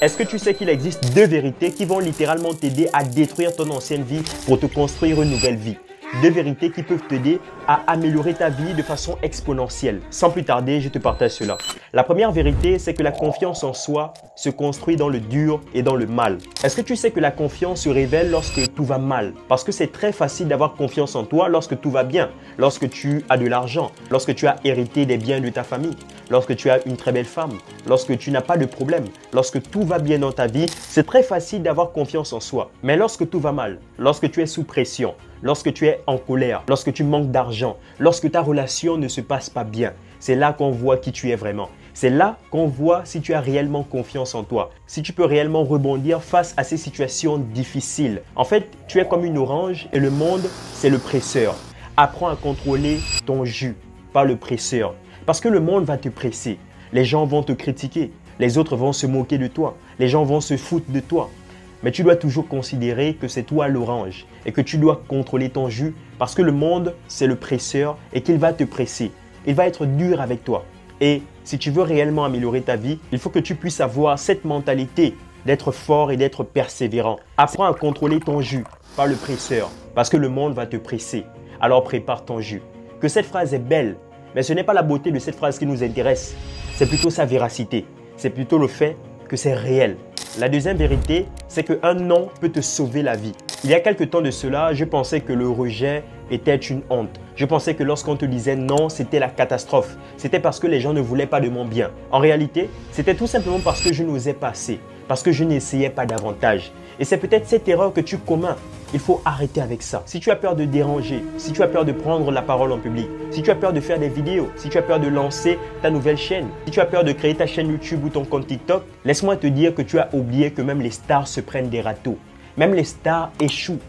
Est-ce que tu sais qu'il existe deux vérités qui vont littéralement t'aider à détruire ton ancienne vie pour te construire une nouvelle vie? Deux vérités qui peuvent t'aider à améliorer ta vie de façon exponentielle. Sans plus tarder, je te partage cela. La première vérité, c'est que la confiance en soi se construit dans le dur et dans le mal. Est-ce que tu sais que la confiance se révèle lorsque tout va mal? Parce que c'est très facile d'avoir confiance en toi lorsque tout va bien, lorsque tu as de l'argent, lorsque tu as hérité des biens de ta famille, lorsque tu as une très belle femme, lorsque tu n'as pas de problème, lorsque tout va bien dans ta vie, c'est très facile d'avoir confiance en soi. Mais lorsque tout va mal, lorsque tu es sous pression, lorsque tu es en colère, lorsque tu manques d'argent, lorsque ta relation ne se passe pas bien, c'est là qu'on voit qui tu es vraiment. C'est là qu'on voit si tu as réellement confiance en toi, si tu peux réellement rebondir face à ces situations difficiles. En fait, tu es comme une orange et le monde, c'est le presseur. Apprends à contrôler ton jus, pas le presseur. Parce que le monde va te presser. Les gens vont te critiquer, les autres vont se moquer de toi, les gens vont se foutre de toi. Mais tu dois toujours considérer que c'est toi l'orange et que tu dois contrôler ton jus parce que le monde, c'est le presseur et qu'il va te presser. Il va être dur avec toi. Et si tu veux réellement améliorer ta vie, il faut que tu puisses avoir cette mentalité d'être fort et d'être persévérant. Apprends à contrôler ton jus, pas le presseur, parce que le monde va te presser. Alors prépare ton jus. Que cette phrase est belle, mais ce n'est pas la beauté de cette phrase qui nous intéresse. C'est plutôt sa véracité. C'est plutôt le fait que c'est réel. La deuxième vérité, c'est qu'un non peut te sauver la vie. Il y a quelque temps de cela, je pensais que le rejet était une honte. Je pensais que lorsqu'on te disait non, c'était la catastrophe. C'était parce que les gens ne voulaient pas de mon bien. En réalité, c'était tout simplement parce que je n'osais pas assez, parce que je n'essayais pas davantage. Et c'est peut-être cette erreur que tu commets. Il faut arrêter avec ça. Si tu as peur de déranger, si tu as peur de prendre la parole en public, si tu as peur de faire des vidéos, si tu as peur de lancer ta nouvelle chaîne, si tu as peur de créer ta chaîne YouTube ou ton compte TikTok, laisse-moi te dire que tu as oublié que même les stars se prennent des râteaux. Même les stars échouent.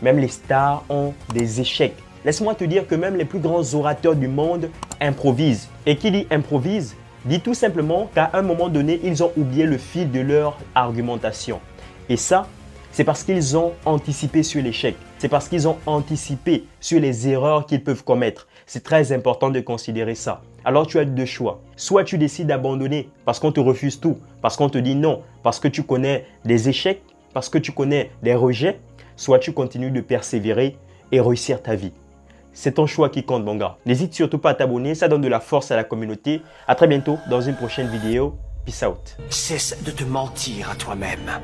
Même les stars ont des échecs. Laisse-moi te dire que même les plus grands orateurs du monde improvisent. Et qui dit improvise, dit tout simplement qu'à un moment donné, ils ont oublié le fil de leur argumentation. Et ça, c'est parce qu'ils ont anticipé sur l'échec. C'est parce qu'ils ont anticipé sur les erreurs qu'ils peuvent commettre. C'est très important de considérer ça. Alors tu as deux choix. Soit tu décides d'abandonner parce qu'on te refuse tout, parce qu'on te dit non, parce que tu connais des échecs, parce que tu connais des rejets. Soit tu continues de persévérer et réussir ta vie. C'est ton choix qui compte, mon gars. N'hésite surtout pas à t'abonner, ça donne de la force à la communauté. À très bientôt dans une prochaine vidéo. Peace out. Cesse de te mentir à toi-même.